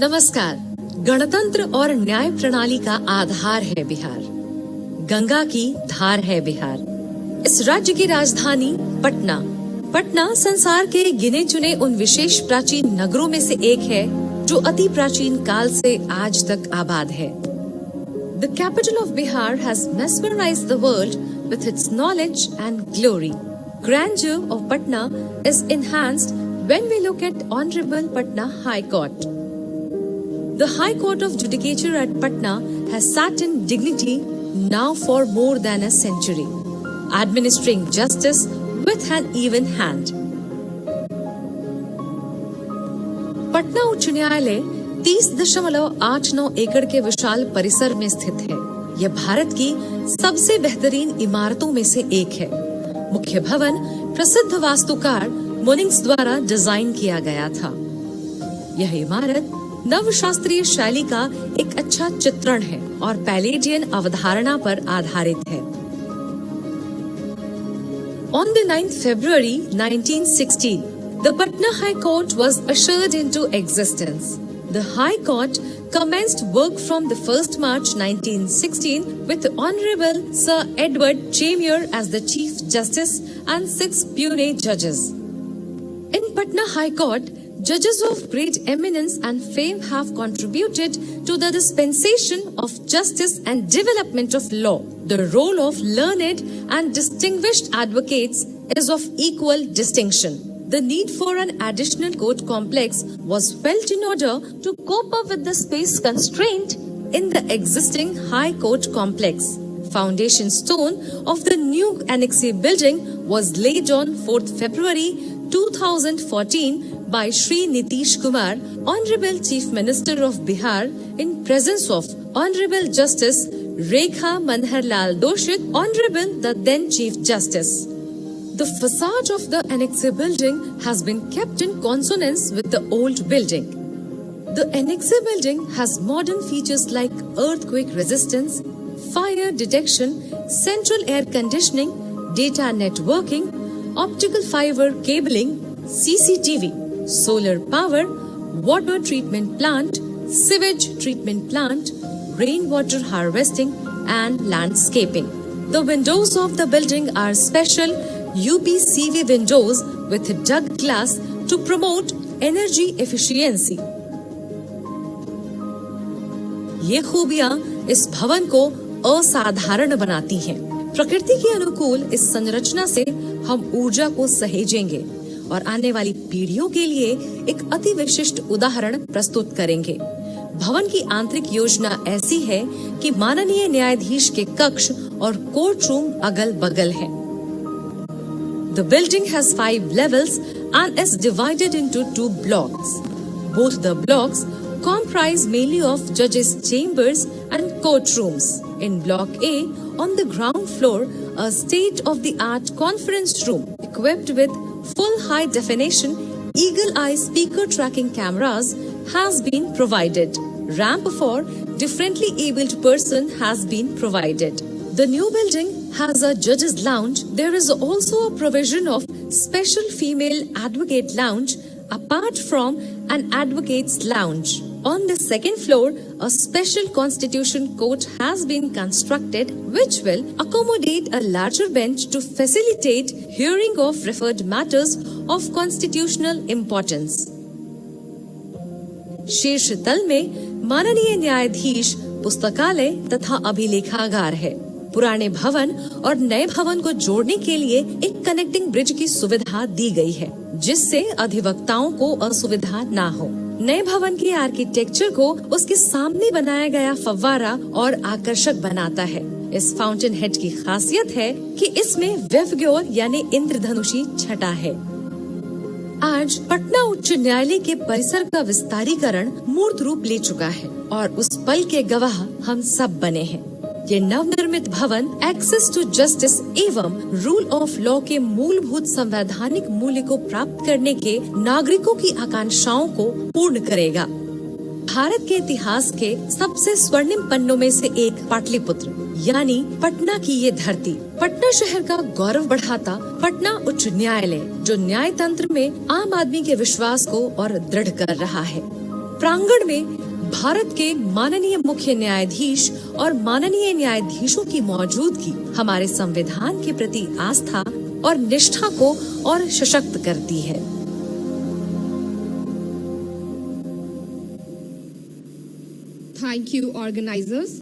नमस्कार। गणतंत्र और न्याय प्रणाली का आधार है बिहार, गंगा की धार है बिहार। इस राज्य की राजधानी पटना संसार के गिने चुने उन विशेष प्राचीन नगरों में से एक है जो अति प्राचीन काल से आज तक आबाद है। The capital of Bihar has mesmerized the world with its knowledge and glory. Grandeur of Patna is enhanced when we look at Honorable Patna High Court. The High Court of Judicature at Patna has sat in dignity now for more than a century, administering justice with an even hand. Patna उच्च न्यायालय 30.89 एकड़ के विशाल परिसर में स्थित है। यह भारत की सबसे बेहतरीन इमारतों में से एक है। मुख्य भवन प्रसिद्ध वास्तुकार मुनिंग्स द्वारा डिजाइन किया गया था। यह इमारत नवशास्त्रीय शैली का एक अच्छा चित्रण है और पैलेडियन अवधारणा पर आधारित है। On the 9th February 1916, the Patna High Court was ushered into existence. The High Court commenced work from the 1st March 1916 with Honorable Sir Edward Chamier as the Chief Justice and 6 puisne judges. In Patna High Court, judges of great eminence and fame have contributed to the dispensation of justice and development of law. The role of learned and distinguished advocates is of equal distinction. The need for an additional court complex was felt in order to cope up with the space constraint in the existing High Court complex. Foundation stone of the new Annexe building was laid on 4th February 2014 by Shri Nitish Kumar, Honorable Chief Minister of Bihar, in presence of Honorable Justice Rekha Manharlal Doshit, Honorable the then Chief Justice. The facade of the Annexe building has been kept in consonance with the old building. The Annexe building has modern features like earthquake resistance, fire detection, central air conditioning, data networking, optical fiber cabling, CCTV, solar power, water treatment plant, sewage treatment plant, rainwater harvesting and landscaping. The windows of the building are special UPCV windows with Doug glass to promote energy efficiency. ये खूबियां इस भवन को असाधारण बनाती हैं। प्रकृति के अनुकूल इस संरचना से हम ऊर्जा को सहेजेंगे और आने वाली पीढ़ियों के लिए एक अति विशिष्ट उदाहरण प्रस्तुत करेंगे। भवन की आंतरिक योजना ऐसी है कि माननीय न्यायाधीश के कक्ष और कोर्ट रूम अगल बगल हैं। The building has 5 levels and is divided into 2 blocks. Both the blocks comprise mainly of judges' chambers and courtrooms. In Block A, on the ground floor, a state-of-the-art conference room equipped with full high-definition eagle-eye speaker tracking cameras has been provided. Ramp for differently abled person has been provided. The new building has a judge's lounge. There is also a provision of special female advocate lounge apart from an advocate's lounge. On the second floor, a special constitution court has been constructed which will accommodate a larger bench to facilitate hearing of referred matters of constitutional importance. शीर्ष तल में माननीय न्यायाधीश पुस्तकालय तथा अभिलेखागार है। पुराने भवन और नए भवन को जोड़ने के लिए एक कनेक्टिंग ब्रिज की सुविधा दी गई है, जिससे अधिवक्ताओं को असुविधा ना हो। नए भवन के आर्किटेक्चर को उसके सामने बनाया गया फव्वारा और आकर्षक बनाता है। इस फाउंटेन हेड की खासियत है कि इसमें वेवग्योर यानी इंद्रधनुषी छटा है। आज पटना उच्च न्यायालय के परिसर का विस्तारीकरण मूर्त रूप ले चुका है और उस पल के गवाह हम सब बने हैं। ये नवनिर्मित भवन एक्सेस टू जस्टिस एवं रूल ऑफ लॉ के मूलभूत संवैधानिक मूल्य को प्राप्त करने के नागरिकों की आकांक्षाओं को पूर्ण करेगा। भारत के इतिहास के सबसे स्वर्णिम पन्नों में से एक पाटलिपुत्र यानी पटना की ये धरती, पटना शहर का गौरव बढ़ाता पटना उच्च न्यायालय जो न्याय तंत्र में आम आदमी के विश्वास को और दृढ़ कर रहा है। प्रांगण में भारत के माननीय मुख्य न्यायाधीश और माननीय न्यायाधीशों की मौजूदगी हमारे संविधान के प्रति आस्था और निष्ठा को और सशक्त करती है। Thank you, organizers.